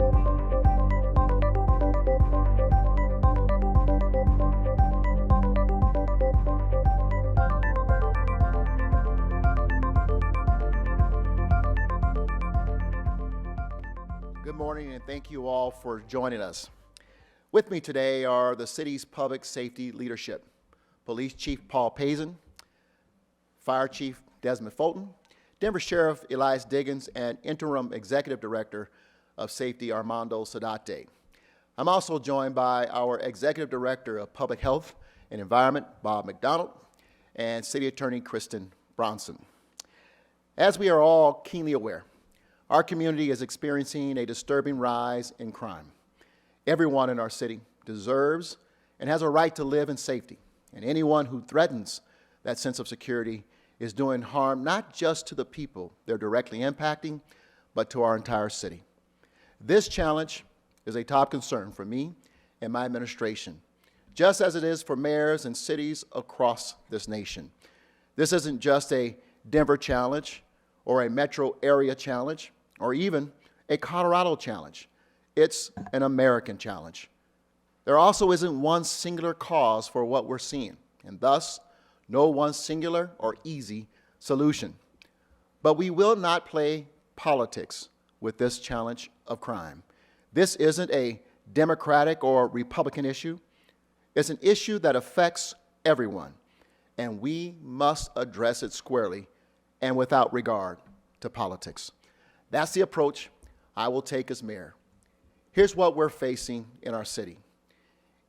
Good morning, and thank you all for joining us. With me today are the city's public safety leadership, Police Chief Paul Pazin, Fire Chief Desmond Fulton, Denver Sheriff Elias Diggins, and Interim Executive Director of Safety Armando Sadate. I'm also joined by our Executive Director of Public Health and Environment, Bob McDonald, and City Attorney Kristen Bronson. As we are all keenly aware, our community is experiencing a disturbing rise in crime. Everyone in our city deserves and has a right to live in safety, and anyone who threatens that sense of security is doing harm not just to the people they're directly impacting, but to our entire city. This challenge is a top concern for me and my administration, just as it is for mayors and cities across this nation. This isn't just a Denver challenge or a metro area challenge, or even a Colorado challenge. It's an American challenge. There also isn't one singular cause for what we're seeing, and thus, no one singular or easy solution. But we will not play politics with this challenge of crime. This isn't a Democratic or Republican issue. It's an issue that affects everyone, and we must address it squarely and without regard to politics. That's the approach I will take as mayor. Here's what we're facing in our city.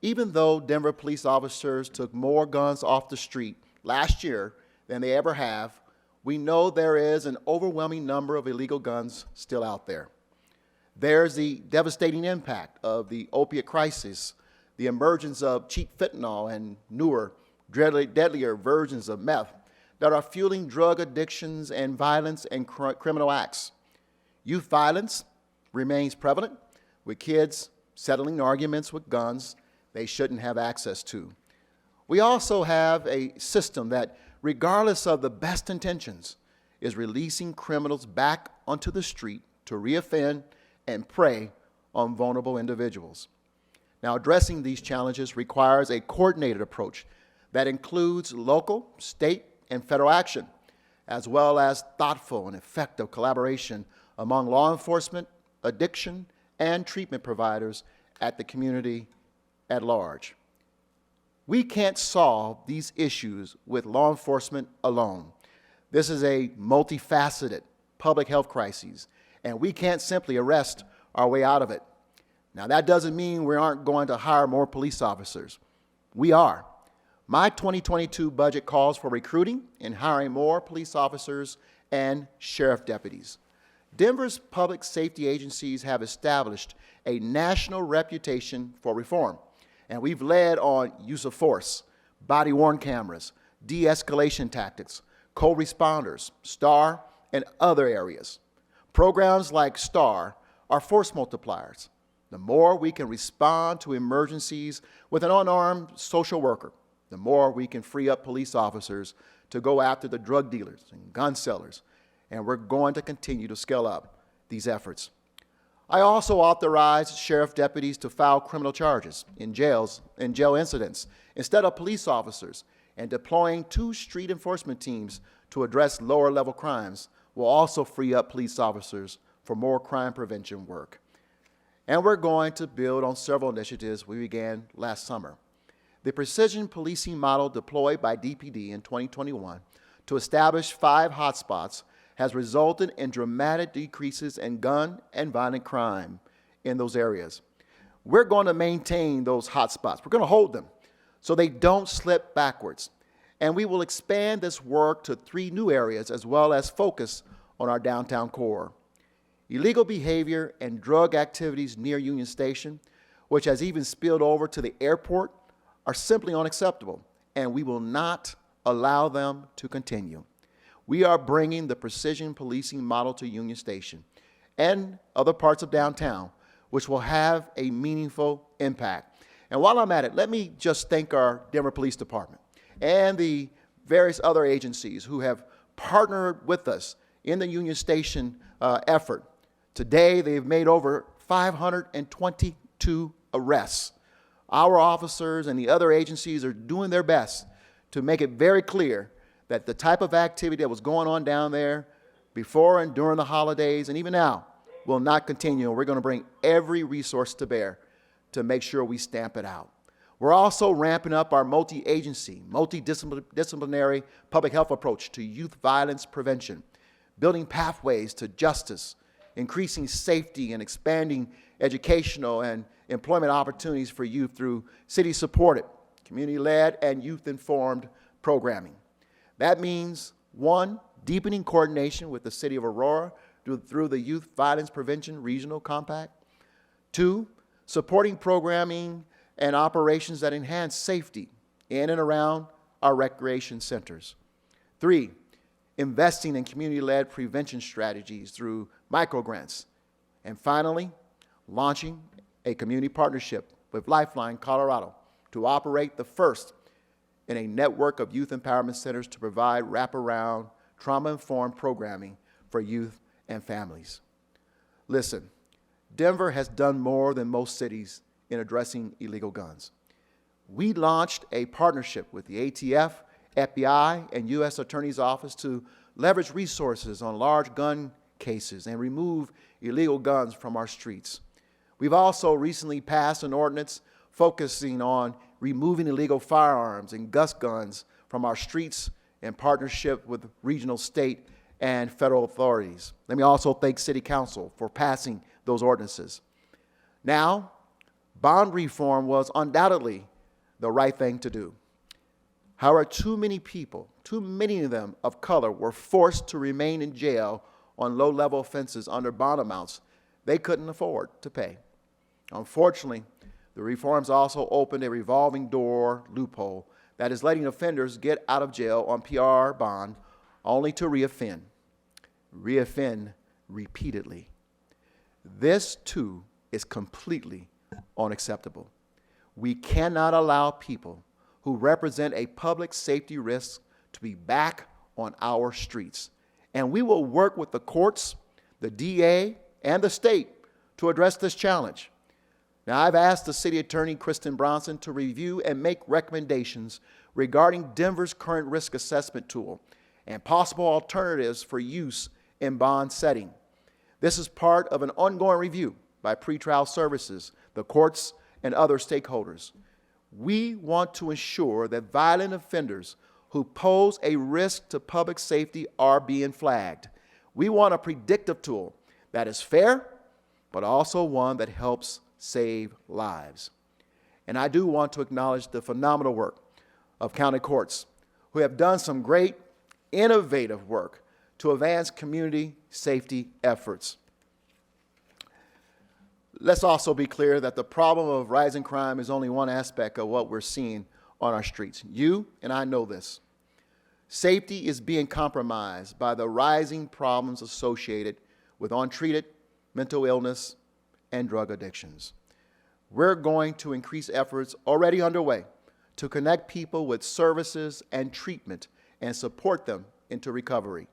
Even though Denver police officers took more guns off the street last year than they ever have, we know there is an overwhelming number of illegal guns still out there. There's the devastating impact of the opiate crisis, the emergence of cheap fentanyl and newer, deadlier versions of meth that are fueling drug addictions and violence and criminal acts. Youth violence remains prevalent, with kids settling arguments with guns they shouldn't have access to. We also have a system that, regardless of the best intentions, is releasing criminals back onto the street to reoffend and prey on vulnerable individuals. Now, addressing these challenges requires a coordinated approach that includes local, state, and federal action, as well as thoughtful and effective collaboration among law enforcement, addiction, and treatment providers at the community at large. We can't solve these issues with law enforcement alone. This is a multifaceted public health crisis, and we can't simply arrest our way out of it. Now, that doesn't mean we aren't going to hire more police officers. We are. My 2022 budget calls for recruiting and hiring more police officers and sheriff deputies. Denver's public safety agencies have established a national reputation for reform, and we've led on use of force, body-worn cameras, de-escalation tactics, co-responders, STAR, and other areas. Programs like STAR are force multipliers. The more we can respond to emergencies with an unarmed social worker, the more we can free up police officers to go after the drug dealers and gun sellers, and we're going to continue to scale up these efforts. I also authorized sheriff deputies to file criminal charges in jail incidents instead of police officers, and deploying 2 street enforcement teams to address lower-level crimes will also free up police officers for more crime prevention work. And we're going to build on several initiatives we began last summer. The precision policing model deployed by DPD in 2021 to establish 5 hotspots has resulted in dramatic decreases in gun and violent crime in those areas. We're going to maintain those hotspots. We're going to hold them so they don't slip backwards. And we will expand this work to 3 new areas, as well as focus on our downtown core. Illegal behavior and drug activities near Union Station, which has even spilled over to the airport, are simply unacceptable, and we will not allow them to continue. We are bringing the precision policing model to Union Station and other parts of downtown, which will have a meaningful impact. And while I'm at it, let me just thank our Denver Police Department and the various other agencies who have partnered with us in the Union Station effort. Today, they've made over 522 arrests. Our officers and the other agencies are doing their best to make it very clear that the type of activity that was going on down there before and during the holidays and even now will not continue. And we're going to bring every resource to bear to make sure we stamp it out. We're also ramping up our multi-agency, multidisciplinary public health approach to youth violence prevention, building pathways to justice, increasing safety, and expanding educational and employment opportunities for youth through city-supported, community-led, and youth-informed programming. That means, one, deepening coordination with the City of Aurora through the Youth Violence Prevention Regional Compact. Two, supporting programming and operations that enhance safety in and around our recreation centers. Three, investing in community-led prevention strategies through microgrants. And finally, launching a community partnership with Lifeline Colorado to operate the first in a network of youth empowerment centers to provide wraparound, trauma-informed programming for youth and families. Listen, Denver has done more than most cities in addressing illegal guns. We launched a partnership with the ATF, FBI, and U.S. Attorney's Office to leverage resources on large gun cases and remove illegal guns from our streets. We've also recently passed an ordinance focusing on removing illegal firearms and gust guns from our streets in partnership with regional, state, and federal authorities. Let me also thank City Council for passing those ordinances. Now, bond reform was undoubtedly the right thing to do. However, too many people, too many of them of color, were forced to remain in jail on low-level offenses under bond amounts they couldn't afford to pay. Unfortunately, the reforms also opened a revolving door loophole that is letting offenders get out of jail on PR bond only to reoffend repeatedly. This, too, is completely unacceptable. We cannot allow people who represent a public safety risk to be back on our streets. And we will work with the courts, the DA, and the state to address this challenge. Now, I've asked the City Attorney, Kristen Bronson, to review and make recommendations regarding Denver's current risk assessment tool and possible alternatives for use in bond setting. This is part of an ongoing review by pretrial services, the courts, and other stakeholders. We want to ensure that violent offenders who pose a risk to public safety are being flagged. We want a predictive tool that is fair, but also one that helps save lives. And I do want to acknowledge the phenomenal work of county courts who have done some great, innovative work to advance community safety efforts. Let's also be clear that the problem of rising crime is only one aspect of what we're seeing on our streets. You and I know this. Safety is being compromised by the rising problems associated with untreated mental illness and drug addictions. We're going to increase efforts already underway to connect people with services and treatment and support them into recovery.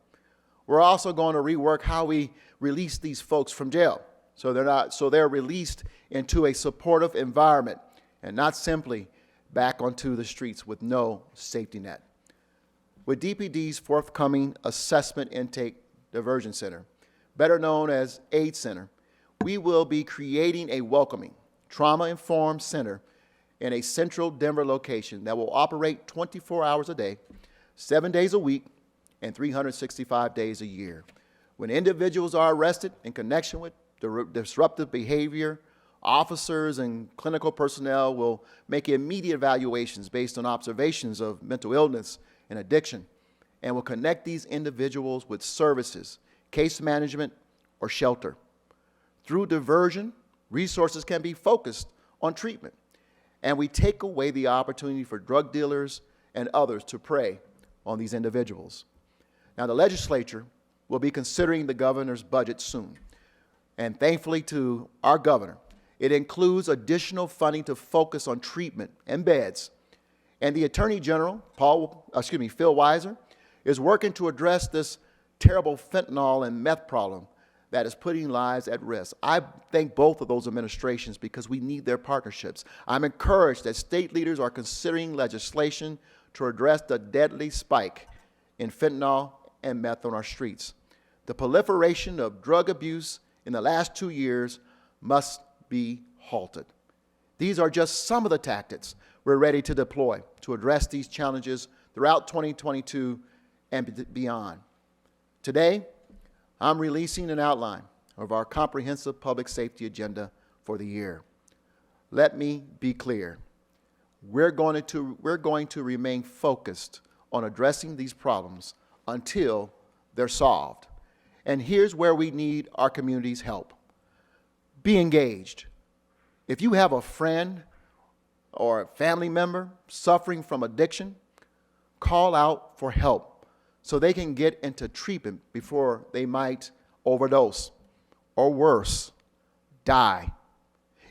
We're also going to rework how we release these folks from jail so they're released into a supportive environment and not simply back onto the streets with no safety net. With DPD's forthcoming Assessment Intake Diversion Center, better known as AIDS Center, we will be creating a welcoming, trauma-informed center in a central Denver location that will operate 24 hours a day, 7 days a week, and 365 days a year. When individuals are arrested in connection with disruptive behavior, officers and clinical personnel will make immediate evaluations based on observations of mental illness and addiction, and will connect these individuals with services, case management, or shelter. Through diversion, resources can be focused on treatment, and we take away the opportunity for drug dealers and others to prey on these individuals. Now, the legislature will be considering the governor's budget soon, and thankfully to our governor, it includes additional funding to focus on treatment and beds. And the Attorney General, Phil Weiser, is working to address this terrible fentanyl and meth problem that is putting lives at risk. I thank both of those administrations because we need their partnerships. I'm encouraged that state leaders are considering legislation to address the deadly spike in fentanyl and meth on our streets. The proliferation of drug abuse in the last 2 years must be halted. These are just some of the tactics we're ready to deploy to address these challenges throughout 2022 and beyond. Today, I'm releasing an outline of our comprehensive public safety agenda for the year. Let me be clear. We're going to remain focused on addressing these problems until they're solved. And here's where we need our community's help. Be engaged. If you have a friend or a family member suffering from addiction, call out for help so they can get into treatment before they might overdose or worse, die.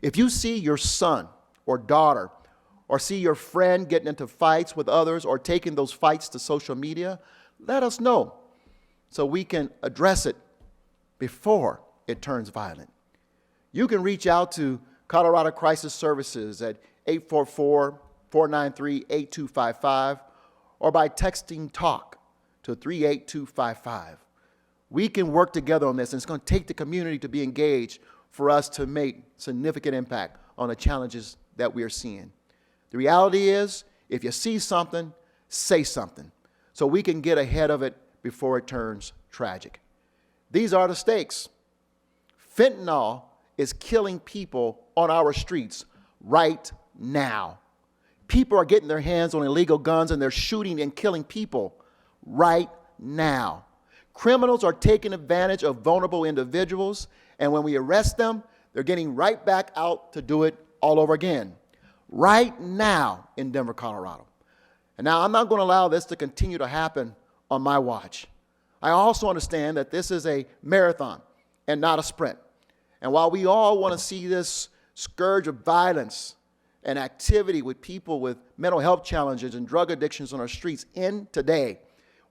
If you see your son or daughter or see your friend getting into fights with others or taking those fights to social media, let us know so we can address it before it turns violent. You can reach out to Colorado Crisis Services at 844-493-8255 or by texting TALK to 38255. We can work together on this, and it's going to take the community to be engaged for us to make significant impact on the challenges that we are seeing. The reality is, if you see something, say something so we can get ahead of it before it turns tragic. These are the stakes. Fentanyl is killing people on our streets right now. People are getting their hands on illegal guns and they're shooting and killing people right now. Criminals are taking advantage of vulnerable individuals, and when we arrest them, they're getting right back out to do it all over again. Right now in Denver, Colorado. And now I'm not going to allow this to continue to happen on my watch. I also understand that this is a marathon and not a sprint. And while we all want to see this scourge of violence and activity with people with mental health challenges and drug addictions on our streets end today,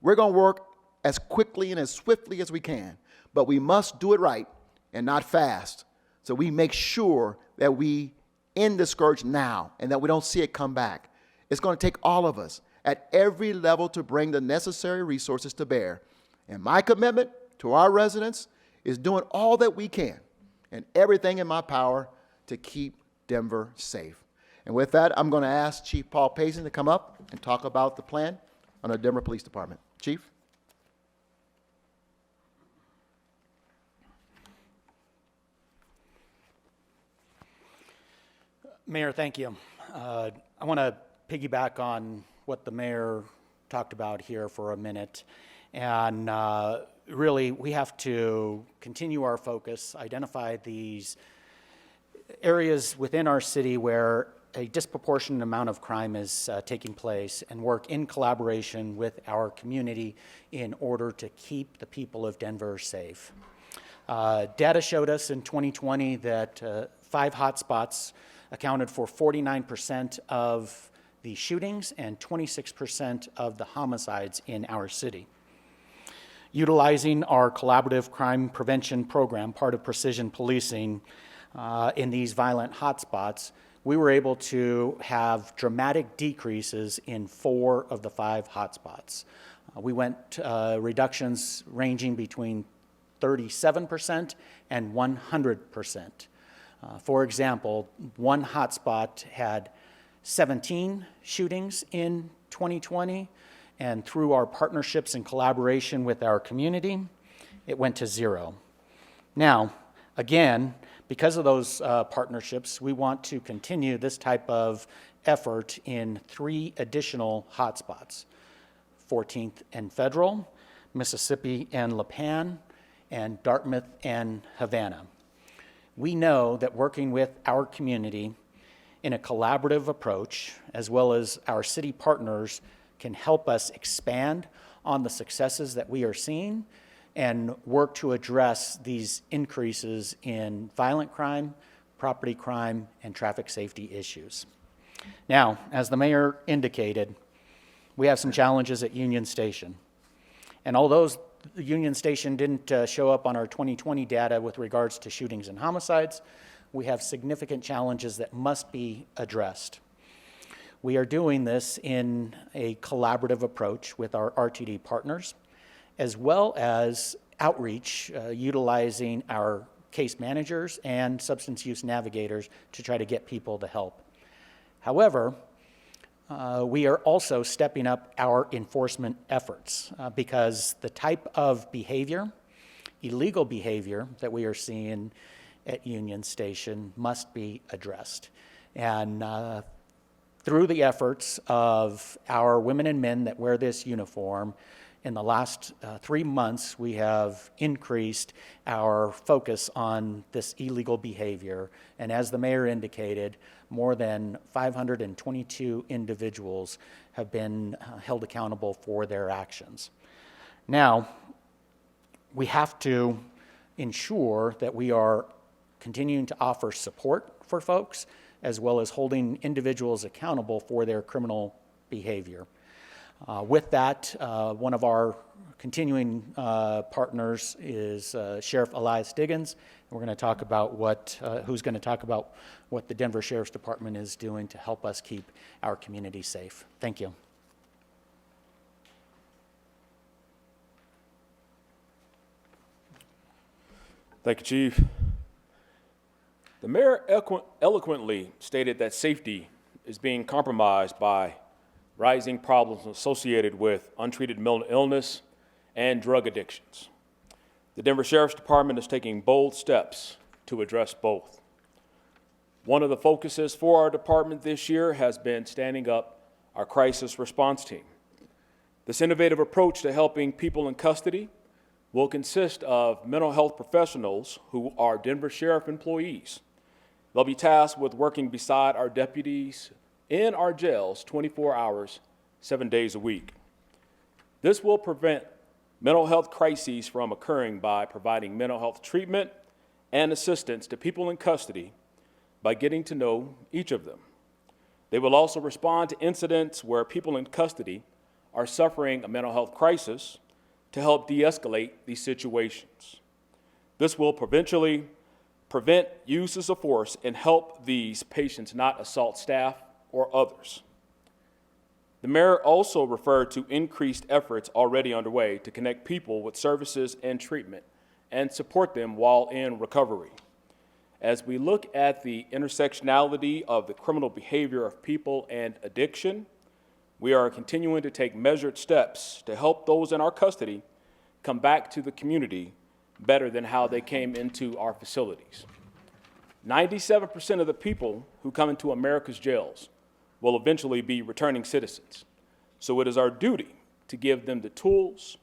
we're going to work as quickly and as swiftly as we can. But we must do it right and not fast, so we make sure that we end the scourge now and that we don't see it come back. It's going to take all of us at every level to bring the necessary resources to bear. And my commitment to our residents is doing all that we can and everything in my power to keep Denver safe. And with that, I'm going to ask Chief Paul Payson to come up and talk about the plan on the Denver Police Department. Chief? Mayor, thank you. I want to piggyback on what the mayor talked about here for a minute. And really, we have to continue our focus, identify these areas within our city where a disproportionate amount of crime is taking place, and work in collaboration with our community in order to keep the people of Denver safe. Data showed us in 2020 that 5 hotspots accounted for 49% of the shootings and 26% of the homicides in our city. Utilizing our collaborative crime prevention program, part of precision policing, in these violent hotspots, we were able to have dramatic decreases in 4 of the 5 hotspots. We went reductions ranging between 37% and 100%. For example, one hotspot had 17 shootings in 2020, and through our partnerships and collaboration with our community, it went to 0. Now, again, because of those partnerships, we want to continue this type of effort in 3 additional hotspots: 14th and Federal, Mississippi and Lipan, and Dartmouth and Havana. We know that working with our community in a collaborative approach, as well as our city partners, can help us expand on the successes that we are seeing and work to address these increases in violent crime, property crime, and traffic safety issues. Now, as the mayor indicated, we have some challenges at Union Station. And although Union Station didn't show up on our 2020 data with regards to shootings and homicides. We have significant challenges that must be addressed. We are doing this in a collaborative approach with our RTD partners, as well as outreach, utilizing our case managers and substance use navigators to try to get people to help. However, we are also stepping up our enforcement efforts because the type of behavior, illegal behavior that we are seeing at Union Station must be addressed. And through the efforts of our women and men that wear this uniform, in the last 3 months, we have increased our focus on this illegal behavior. And as the mayor indicated, more than 522 individuals have been held accountable for their actions. Now, we have to ensure that we are continuing to offer support for folks, as well as holding individuals accountable for their criminal behavior. With that, one of our continuing partners is Sheriff Elias Diggins. We're going to talk about who's going to talk about what the Denver Sheriff's Department is doing to help us keep our community safe. Thank you. Thank you, Chief. The mayor eloquently stated that safety is being compromised by rising problems associated with untreated mental illness and drug addictions. The Denver Sheriff's Department is taking bold steps to address both. One of the focuses for our department this year has been standing up our crisis response team. This innovative approach to helping people in custody will consist of mental health professionals who are Denver Sheriff employees. They'll be tasked with working beside our deputies in our jails 24 hours, 7 days a week. This will prevent mental health crises from occurring by providing mental health treatment and assistance to people in custody by getting to know each of them. They will also respond to incidents where people in custody are suffering a mental health crisis to help de-escalate these situations. This will prevent uses of force and help these patients not assault staff or others. The mayor also referred to increased efforts already underway to connect people with services and treatment and support them while in recovery. As we look at the intersectionality of the criminal behavior of people and addiction, we are continuing to take measured steps to help those in our custody come back to the community better than how they came into our facilities. 97% of the people who come into America's jails will eventually be returning citizens. So it is our duty to give them the tools,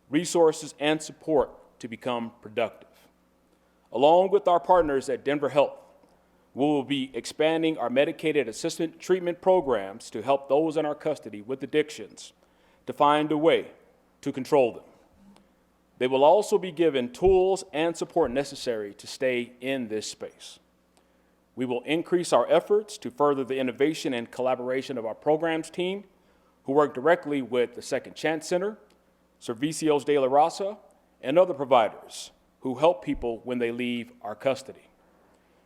resources, and support to become productive. Along with our partners at Denver Health, we will be expanding our medicated assisted treatment programs to help those in our custody with addictions to find a way to control them. They will also be given tools and support necessary to stay in this space. We will increase our efforts to further the innovation and collaboration of our programs team, who work directly with the Second Chance Center, Servicios de la Raza, and other providers who help people when they leave our custody.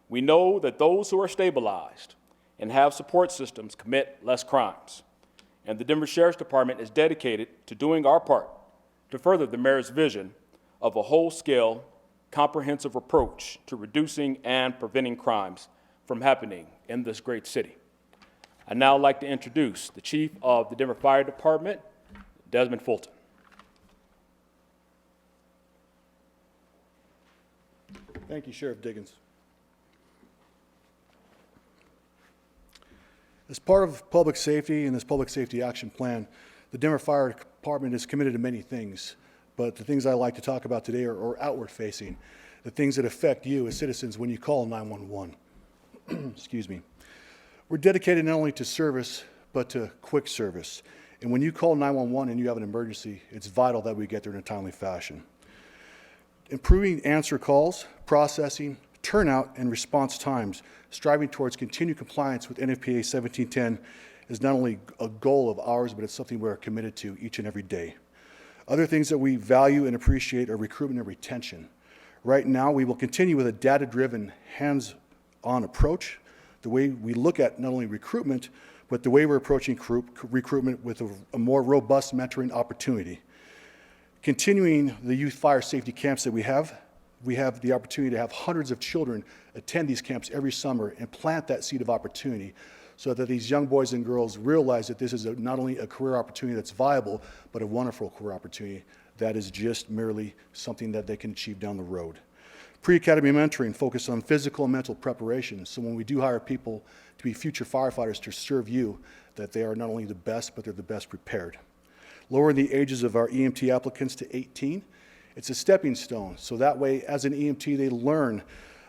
We know that those who are stabilized and have support systems commit less crimes, and the Denver Sheriff's Department is dedicated to doing our part to further the mayor's vision of a whole-scale, comprehensive approach to reducing and preventing crimes from happening in this great city. I'd now like to introduce the Chief of the Denver Fire Department, Desmond Fulton. Thank you, Sheriff Diggins. As part of public safety and this public safety action plan, the Denver Fire Department is committed to many things, but the things I like to talk about today are outward facing, the things that affect you as citizens when you call 911. Excuse me. We're dedicated not only to service, but to quick service. And when you call 911 and you have an emergency, it's vital that we get there in a timely fashion. Improving answer calls, processing, turnout, and response times, striving towards continued compliance with NFPA 1710 is not only a goal of ours, but it's something we're committed to each and every day. Other things that we value and appreciate are recruitment and retention. Right now, we will continue with a data-driven, hands-on approach, the way we look at not only recruitment, but the way we're approaching recruitment with a more robust mentoring opportunity. Continuing the youth fire safety camps that we have the opportunity to have hundreds of children attend these camps every summer and plant that seed of opportunity so that these young boys and girls realize that this is not only a career opportunity that's viable, but a wonderful career opportunity that is just merely something that they can achieve down the road. Pre-academy mentoring focused on physical and mental preparation, so when we do hire people to be future firefighters to serve you, that they are not only the best, but they're the best prepared. Lowering the ages of our EMT applicants to 18, it's a stepping stone, so that way, as an EMT, they learn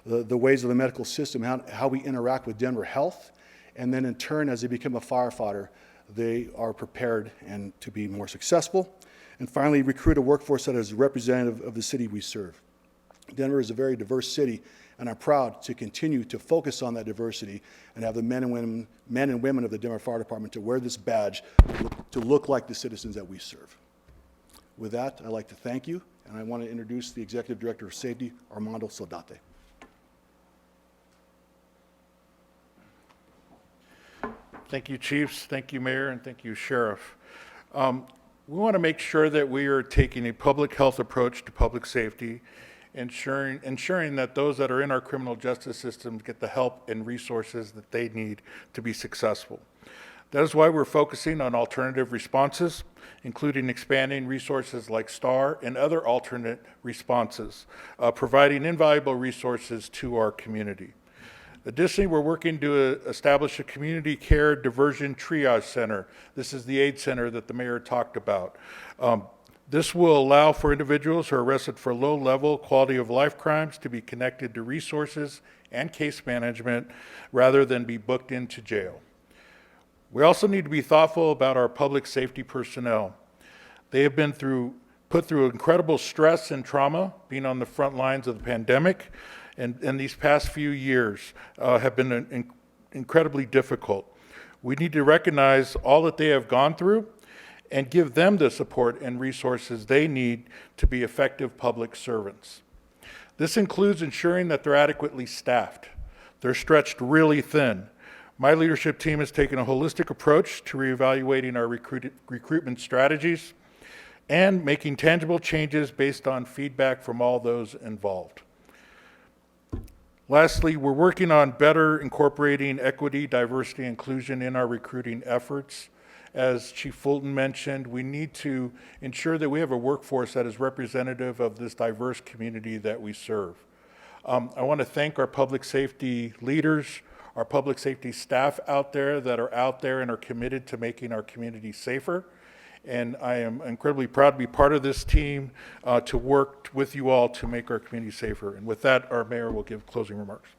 the ways of the medical system, how we interact with Denver Health, and then in turn, as they become a firefighter, they are prepared and to be more successful. And finally, recruit a workforce that is representative of the city we serve. Denver is a very diverse city, and I'm proud to continue to focus on that diversity and have the men and women of the Denver Fire Department to wear this badge to look like the citizens that we serve. With that, I'd like to thank you, and I want to introduce the Executive Director of Safety, Armando Soldate. Thank you, Chiefs. Thank you, Mayor, and thank you, Sheriff. We want to make sure that we are taking a public health approach to public safety, ensuring that those that are in our criminal justice systems get the help and resources that they need to be successful. That is why we're focusing on alternative responses, including expanding resources like STAR and other alternate responses, providing invaluable resources to our community. Additionally, we're working to establish a community care diversion triage center. This is the aid center that the mayor talked about. This will allow for individuals who are arrested for low-level quality of life crimes to be connected to resources and case management rather than be booked into jail. We also need to be thoughtful about our public safety personnel. They have been put through incredible stress and trauma, being on the front lines of the pandemic, and these past few years have been incredibly difficult. We need to recognize all that they have gone through and give them the support and resources they need to be effective public servants. This includes ensuring that they're adequately staffed. They're stretched really thin. My leadership team has taken a holistic approach to reevaluating our recruitment strategies and making tangible changes based on feedback from all those involved. Lastly, we're working on better incorporating equity, diversity, inclusion in our recruiting efforts. As Chief Fulton mentioned, we need to ensure that we have a workforce that is representative of this diverse community that we serve. I want to thank our public safety leaders, our public safety staff out there that are out there and are committed to making our community safer. And I am incredibly proud to be part of this team to work with you all to make our community safer. And with that, our mayor will give closing remarks.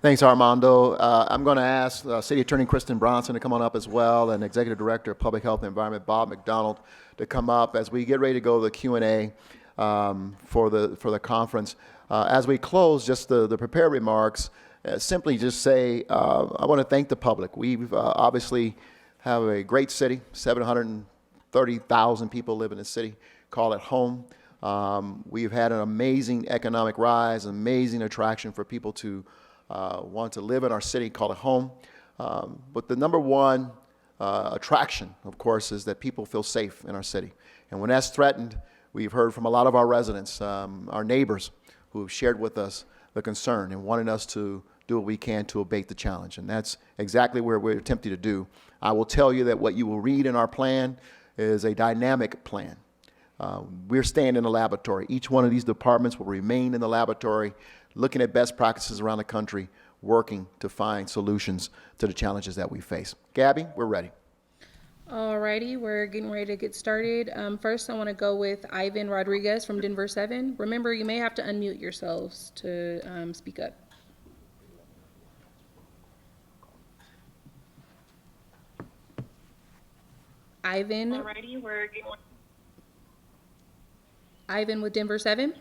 Thanks, Armando. I'm going to ask City Attorney Kristen Bronson to come on up as well, and Executive Director of Public Health and Environment Bob McDonald to come up as we get ready to go to the Q&A for the conference. As we close, just the prepared remarks. Simply just say, I want to thank the public. We've obviously have a great city, 730,000 people live in the city, call it home. We've had an amazing economic rise, amazing attraction for people to want to live in our city, call it home. But the number one attraction, of course, is that people feel safe in our city. And when that's threatened, we've heard from a lot of our residents, our neighbors, who have shared with us the concern and wanting us to do what we can to abate the challenge. And that's exactly where we're attempting to do. I will tell you that what you will read in our plan is a dynamic plan. We're staying in the laboratory. Each one of these departments will remain in the laboratory, looking at best practices around the country, working to find solutions to the challenges that we face. Gabby, we're ready. Alrighty, we're getting ready to get started. First, I want to go with Ivan Rodriguez from Denver 7. Remember, you may have to unmute yourselves to speak up. Ivan. Alrighty, we're getting. Ivan with Denver 7.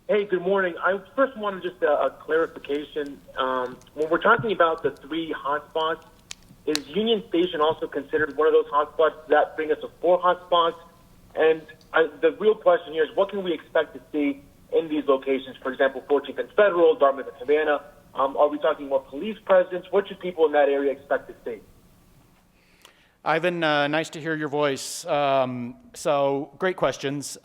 Hey, good morning. I first wanted just a clarification. When we're talking about the 3 hotspots, Is Union Station also considered one of those hotspots? Does that bring us to 4 hotspots? And the real question here is, what can we expect to see in these locations? For example, 14th and Federal, Dartmouth and Havana. Are we talking more police presence? What should people in that area expect to see? Ivan, nice to hear your voice. So great questions.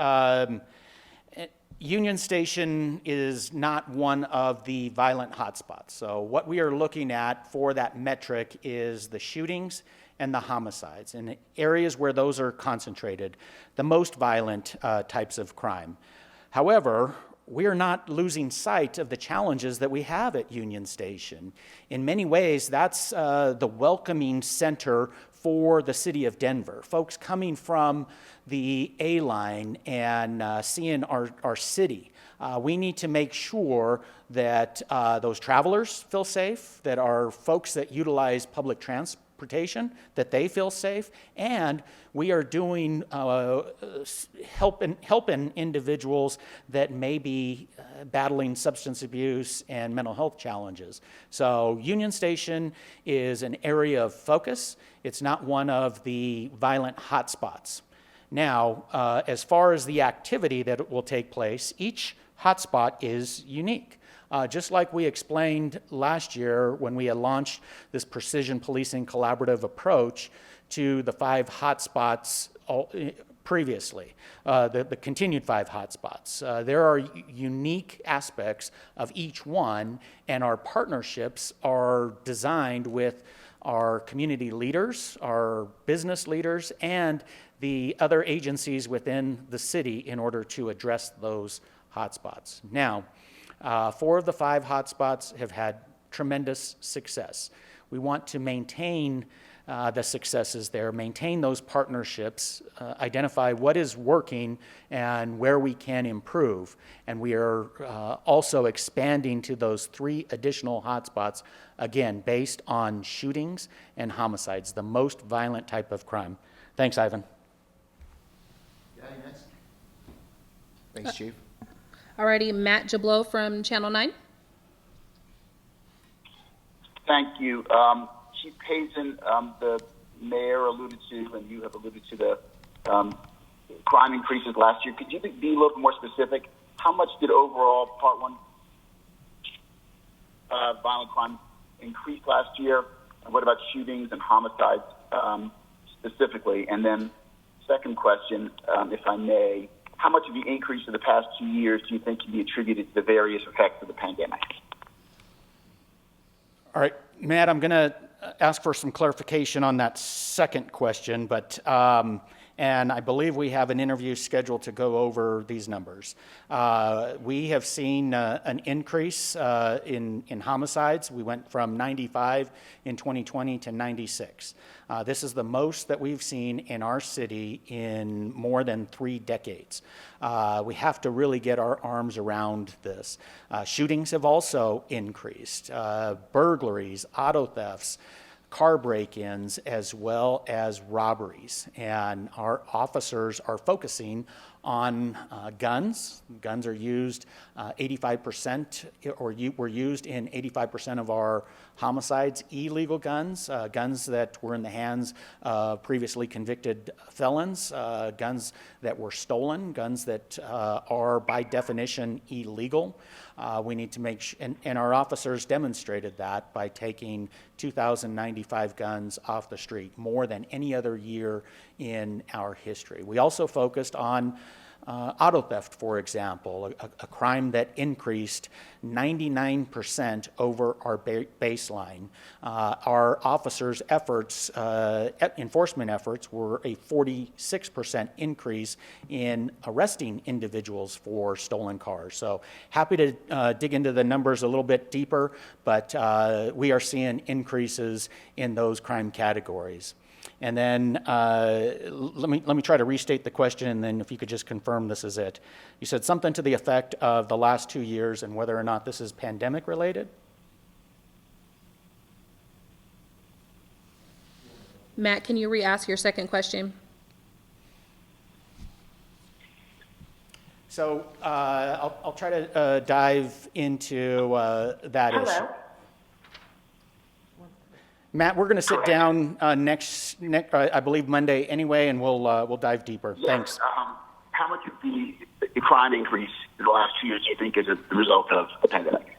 Union Station is not one of the violent hotspots. So what we are looking at for that metric is the shootings and the homicides, in areas where those are concentrated, the most violent types of crime. However, we are not losing sight of the challenges that we have at Union Station. In many ways, that's the welcoming center for the city of Denver. Folks coming from the A-line and seeing our city. We need to make sure that those travelers feel safe, that our folks that utilize public transportation, that they feel safe, and we are doing helping individuals that may be battling substance abuse and mental health challenges. So Union Station is an area of focus. It's not one of the violent hotspots. Now, as far as the activity that will take place, each hotspot is unique. Just like we explained last year when we had launched this precision policing collaborative approach to the 5 hotspots previously, the continued 5 hotspots. There are unique aspects of each one, and our partnerships are designed with our community leaders, our business leaders, and the other agencies within the city in order to address those hotspots. Now, 4 of the 5 hotspots have had tremendous success. We want to maintain the successes there, maintain those partnerships, identify what is working and where we can improve. And we are also expanding to those 3 additional hotspots, again, based on shootings and homicides, the most violent type of crime. Thanks, Ivan. Next. Thanks, Chief. Alrighty, Matt Jablow from Channel 9. Thank you. Chief Payson, the mayor alluded to, and you have alluded to the crime increases last year. Could you be a little more specific? How much did overall Part 1 violent crime increase last year? And what about shootings and homicides specifically? And then second question, if I may, how much of the increase in the past 2 years do you think can be attributed to the various effects of the pandemic? All right, Matt, I'm going to ask for some clarification on that second question, but and I believe we have an interview scheduled to go over these numbers. We have seen an increase in homicides. We went from 95 in 2020 to 96. This is the most that we've seen in our city in more than 3 decades. We have to really get our arms around this. Shootings have also increased. Burglaries, auto thefts, car break-ins, as well as robberies. And our officers are focusing on guns. Guns are used 85%, or were used in 85% of our homicides. Illegal guns, guns that were in the hands of previously convicted felons, guns that were stolen, guns that are by definition illegal. We need to make and our officers demonstrated that by taking 2,095 guns off the street, more than any other year in our history. We also focused on auto theft, for example, a crime that increased 99% over our baseline. Our officers' efforts, enforcement efforts, were a 46% increase in arresting individuals for stolen cars. So happy to dig into the numbers a little bit deeper, but we are seeing increases in those crime categories. And then let me try to restate the question, and then if you could just confirm this is it. You said something to the effect of the last 2 years and whether or not this is pandemic related? Matt, can you re-ask your second question? So I'll try to dive into that issue. Matt, we're going to sit down next, I believe Monday anyway, and we'll dive deeper. Yes, Thanks. How much of the crime increase in the last 2 years do you think is a result of the pandemic?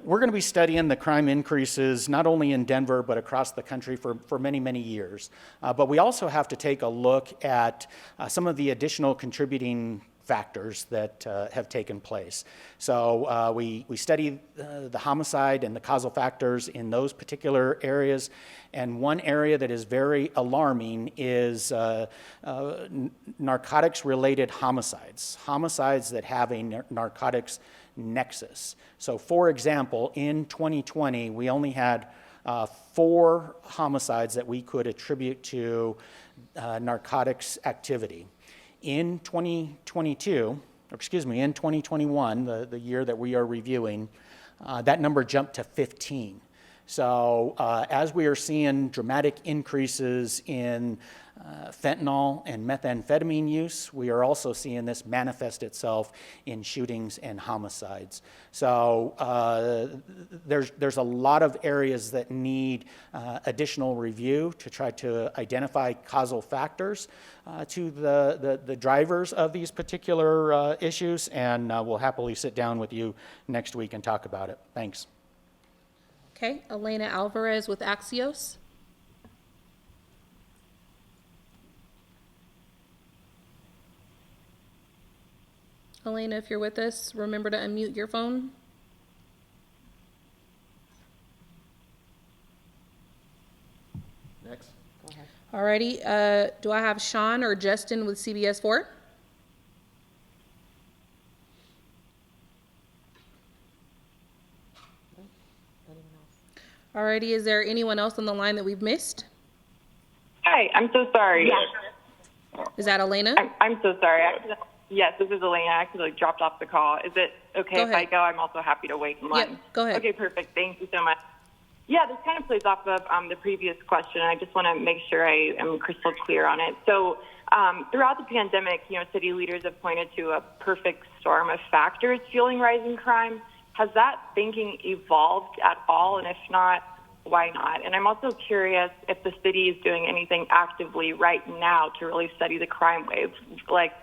We're going to be studying the crime increases not only in Denver but across the country for many, many years. But we also have to take a look at some of the additional contributing factors that have taken place. So we study the homicide and the causal factors in those particular areas. And one area that is very alarming is narcotics-related homicides, homicides that have a narcotics nexus. So for example, in 2020, we only had 4 homicides that we could attribute to narcotics activity. In 2021, the year that we are reviewing, that number jumped to 15. So as we are seeing dramatic increases in fentanyl and methamphetamine use, we are also seeing this manifest itself in shootings and homicides. So there's a lot of areas that need additional review to try to identify causal factors to the drivers of these particular issues, and we'll happily sit down with you next week and talk about it. Thanks. Okay, Elena Alvarez with Axios. Elena, if you're with us, remember to unmute your phone. Next. Alrighty, do I have Sean or Justin with CBS 4? Alrighty, is there anyone else on the line that we've missed? Hi, I'm so sorry. Is that Elena? I'm so sorry. Yes, this is Elena. I actually dropped off the call. Is it okay if I go? I'm also happy to wait in line. Yep, go ahead. Okay, perfect. Thank you so much. Yeah, this kind of plays off of the previous question. I just want to make sure I am crystal clear on it. So throughout the pandemic, city leaders have pointed to a perfect storm of factors fueling rising crime. Has that thinking evolved at all? And if not, why not? And I'm also curious if the city is doing anything actively right now to really study the crime wave, like,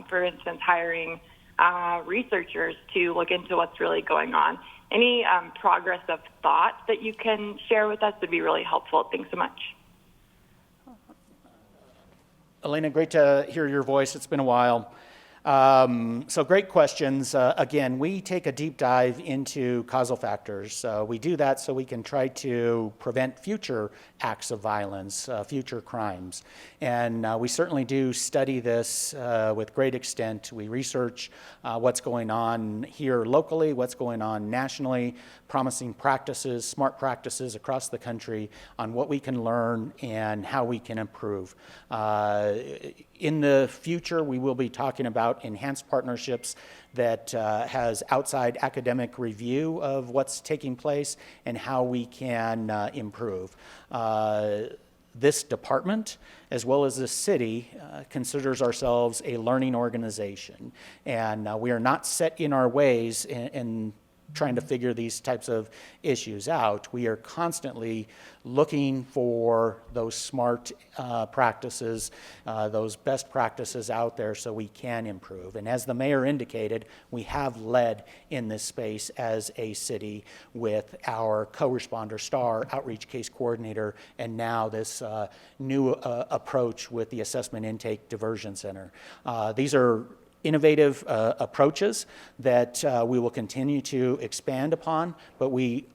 for instance, hiring researchers to look into what's really going on. Any progress of thought that you can share with us would be really helpful. Thanks so much. Elena, great to hear your voice. It's been a while. So great questions. Again, we take a deep dive into causal factors. We do that so we can try to prevent future acts of violence, future crimes. And we certainly do study this with great extent. We research what's going on here locally, what's going on nationally, promising practices, smart practices across the country on what we can learn and how we can improve. In the future, we will be talking about enhanced partnerships that has outside academic review of what's taking place and how we can improve. This department, as well as this city, considers ourselves a learning organization. And we are not set in our ways in trying to figure these types of issues out. We are constantly looking for those smart practices, those best practices out there so we can improve. And as the mayor indicated, we have led in this space as a city with our co-responder STAR outreach case coordinator, and now this new approach with the Assessment Intake Diversion Center. These are innovative approaches that we will continue to expand upon, but we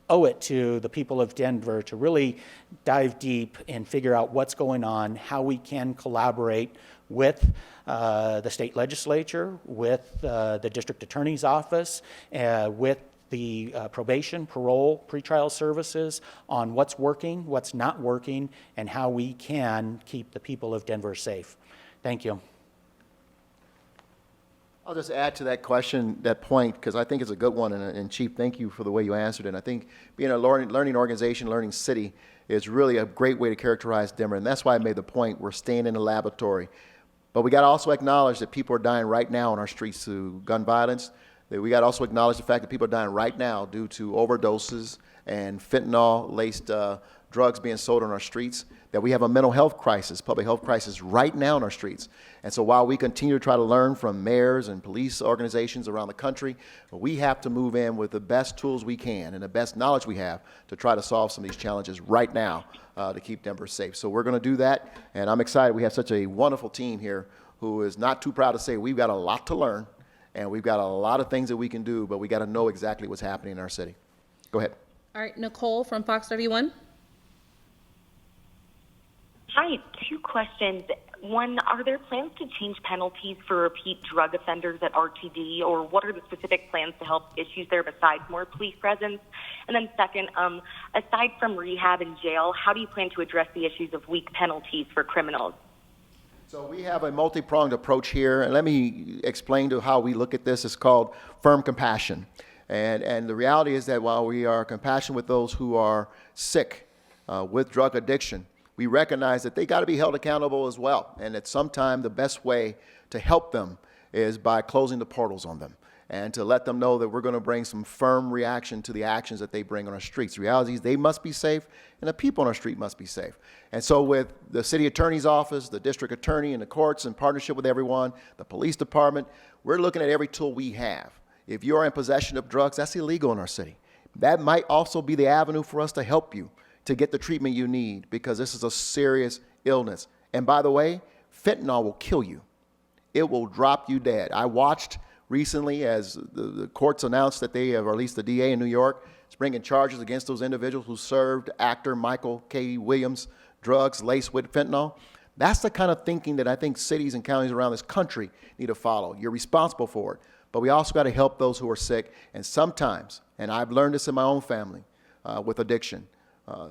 owe it to the people of Denver to really dive deep and figure out what's going on, how we can collaborate with the state legislature, with the district attorney's office, with the probation, parole, pretrial services on what's working, what's not working, and how we can keep the people of Denver safe. Thank you. I'll just add to that question, that point, because I think it's a good one, and Chief, thank you for the way you answered it. I think being a learning organization, learning city, is really a great way to characterize Denver, and that's why I made the point, we're staying in the laboratory. But we got to also acknowledge that people are dying right now on our streets through gun violence, We got to also acknowledge the fact that people are dying right now due to overdoses and fentanyl-laced drugs being sold on our streets, that we have a mental health crisis, public health crisis right now on our streets. And so while we continue to try to learn from mayors and police organizations around the country, we have to move in with the best tools we can and the best knowledge we have to try to solve some of these challenges right now to keep Denver safe. So we're going to do that, and I'm excited. We have such a wonderful team here who is not too proud to say we've got a lot to learn, and we've got a lot of things that we can do, but we got to know exactly what's happening in our city. Go ahead. All right, Nicole from Fox 31. Hi, 2 questions. One, are there plans to change penalties for repeat drug offenders at RTD, or what are the specific plans to help issues there besides more police presence? And then second, aside from rehab and jail, how do you plan to address the issues of weak penalties for criminals? So we have a multi-pronged approach here, and let me explain to how we look at this. It's called firm compassion. And the reality is that while we are compassionate with those who are sick with drug addiction, we recognize that they got to be held accountable as well, and that sometimes the best way to help them is by closing the portals on them and to let them know that we're going to bring some firm reaction to the actions that they bring on our streets. The reality is they must be safe, and the people on our street must be safe. And so with the city attorney's office, the district attorney, and the courts in partnership with everyone, the police department, we're looking at every tool we have. If you're in possession of drugs, that's illegal in our city. That might also be the avenue for us to help you to get the treatment you need, because this is a serious illness. And by the way, fentanyl will kill you. It will drop you dead. I watched recently as the courts announced that they have, or at least the DA in New York, is bringing charges against those individuals who served actor Michael K. Williams drugs laced with fentanyl. That's the kind of thinking that I think cities and counties around this country need to follow. You're responsible for it, but we also got to help those who are sick. And sometimes, and I've learned this in my own family with addiction,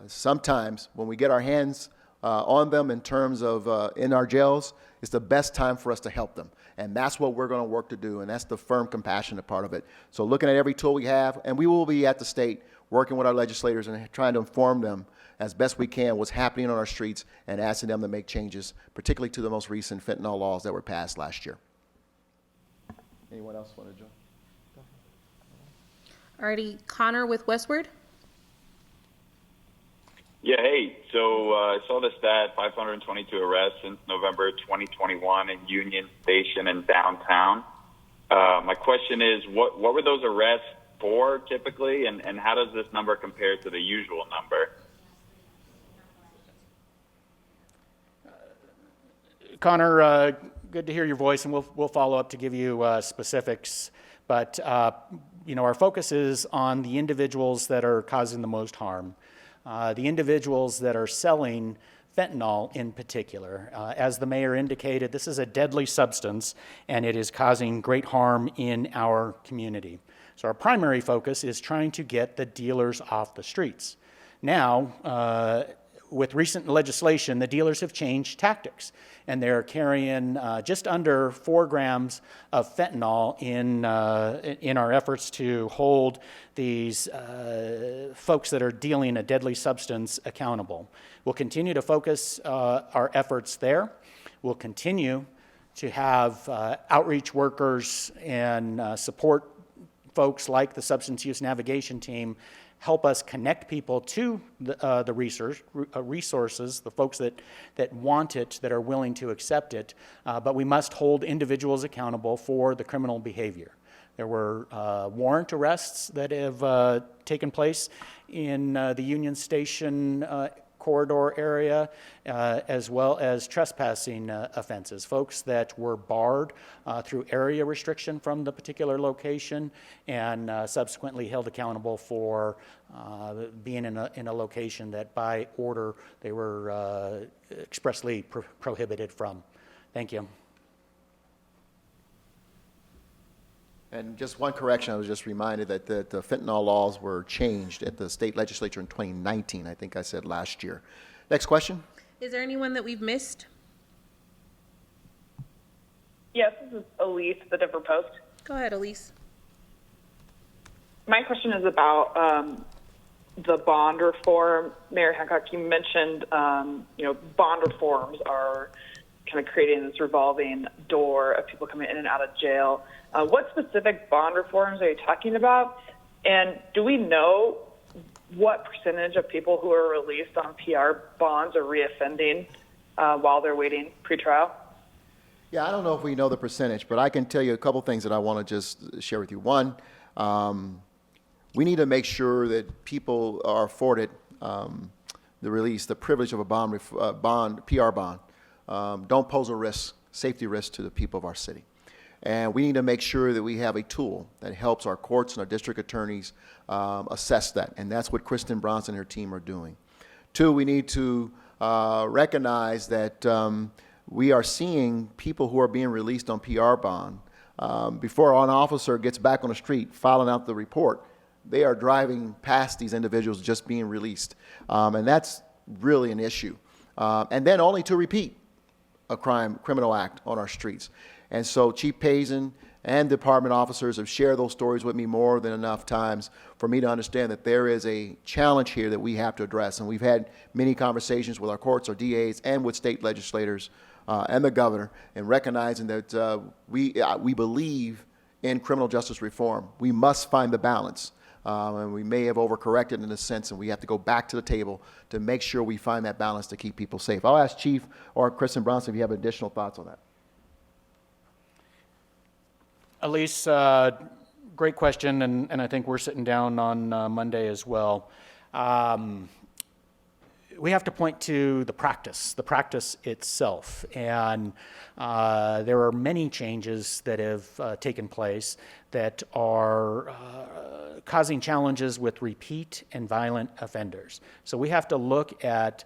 sometimes when we get our hands on them in terms of in our jails, it's the best time for us to help them. And that's what we're going to work to do, and that's the firm, compassionate part of it. So looking at every tool we have, and we will be at the state working with our legislators and trying to inform them as best we can what's happening on our streets and asking them to make changes, particularly to the most recent fentanyl laws that were passed last year. Anyone else want to join? Alrighty, Connor with Westward. Yeah, hey, so I saw the stat, 522 arrests since November 2021 in Union Station and downtown. My question is, what were those arrests for typically, and how does this number compare to the usual number? Connor, good to hear your voice, and we'll follow up to give you specifics. But our focus is on the individuals that are causing the most harm. The individuals that are selling fentanyl in particular. As the mayor indicated, this is a deadly substance, and it is causing great harm in our community. So our primary focus is trying to get the dealers off the streets. Now, with recent legislation, the dealers have changed tactics, and they're carrying just under 4 grams of fentanyl in our efforts to hold these folks that are dealing a deadly substance accountable. We'll continue to focus our efforts there. We'll continue to have outreach workers and support folks like the Substance Use Navigation Team help us connect people to the resources, the folks that want it, that are willing to accept it, but we must hold individuals accountable for the criminal behavior. There were warrant arrests that have taken place in the Union Station corridor area, as well as trespassing offenses. Folks that were barred through area restriction from the particular location and subsequently held accountable for being in a location that by order they were expressly prohibited from. Thank you. And just one correction, I was just reminded that the fentanyl laws were changed at the state legislature in 2019, I think I said last year. Next question. Is there anyone that we've missed? Yes, this is Elise, the Denver Post. Go ahead, Elise. My question is about the bond reform. Mayor Hancock, you mentioned, bond reforms are kind of creating this revolving door of people coming in and out of jail. What specific bond reforms are you talking about? And do we know what percentage of people who are released on PR bonds are reoffending while they're waiting pretrial? Yeah, I don't know if we know the percentage, but I can tell you a couple things that I want to just share with you. One, we need to make sure that people are afforded the release, the privilege of a PR bond. Don't pose a risk, safety risk to the people of our city. And we need to make sure that we have a tool that helps our courts and our district attorneys assess that. And that's what Kristen Bronson and her team are doing. Two, we need to recognize that we are seeing people who are being released on PR bond. Before an officer gets back on the street filing out the report, they are driving past these individuals just being released. And that's really an issue. And then only to repeat a criminal act on our streets. And so Chief Payson and department officers have shared those stories with me more than enough times for me to understand that there is a challenge here that we have to address. And we've had many conversations with our courts, our DAs, and with state legislators and the governor, and recognizing that we believe in criminal justice reform. We must find the balance. And we may have overcorrected in a sense, and we have to go back to the table to make sure we find that balance to keep people safe. I'll ask Chief or Kristen Bronson if you have additional thoughts on that. Elise, great question, and I think we're sitting down on Monday as well. We have to point to the practice itself, and there are many changes that have taken place that are causing challenges with repeat and violent offenders. So we have to look at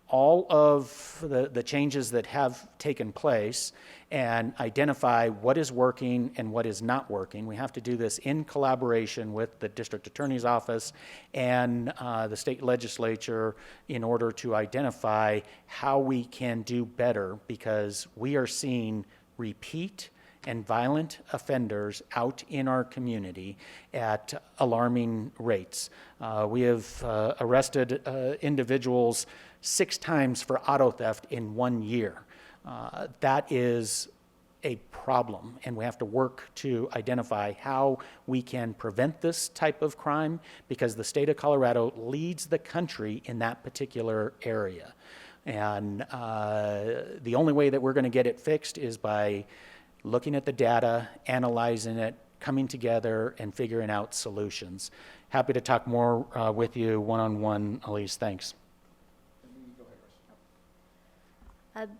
all of the changes that have taken place and identify what is working and what is not working. We have to do this in collaboration with the district attorney's office and the state legislature in order to identify how we can do better, because we are seeing repeat and violent offenders out in our community at alarming rates. We have arrested individuals 6 times for auto theft in 1 year. That is a problem, and we have to work to identify how we can prevent this type of crime, because the state of Colorado leads the country in that particular area. And the only way that we're going to get it fixed is by looking at the data, analyzing it, coming together, and figuring out solutions. Happy to talk more with you one-on-one, Elise. Thanks.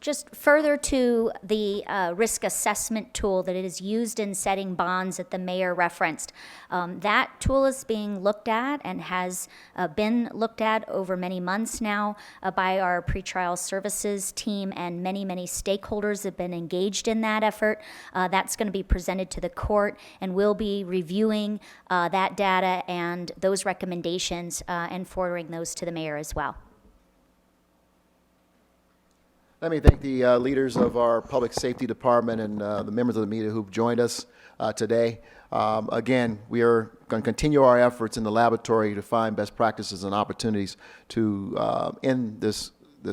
Just further to the risk assessment tool that is used in setting bonds that the mayor referenced. That tool is being looked at and has been looked at over many months now by our pretrial services team, and many stakeholders have been engaged in that effort. That's going to be presented to the court, and we'll be reviewing that data and those recommendations and forwarding those to the mayor as well. Let me thank the leaders of our public safety department and the members of the media who've joined us today. Again, we are going to continue our efforts in the laboratory to find best practices and opportunities to end this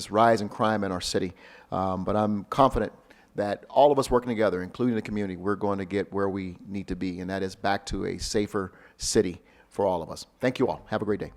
rise in crime in our city. But I'm confident that all of us working together, including the community, we're going to get where we need to be, and that is back to a safer city for all of us. Thank you all. Have a great day.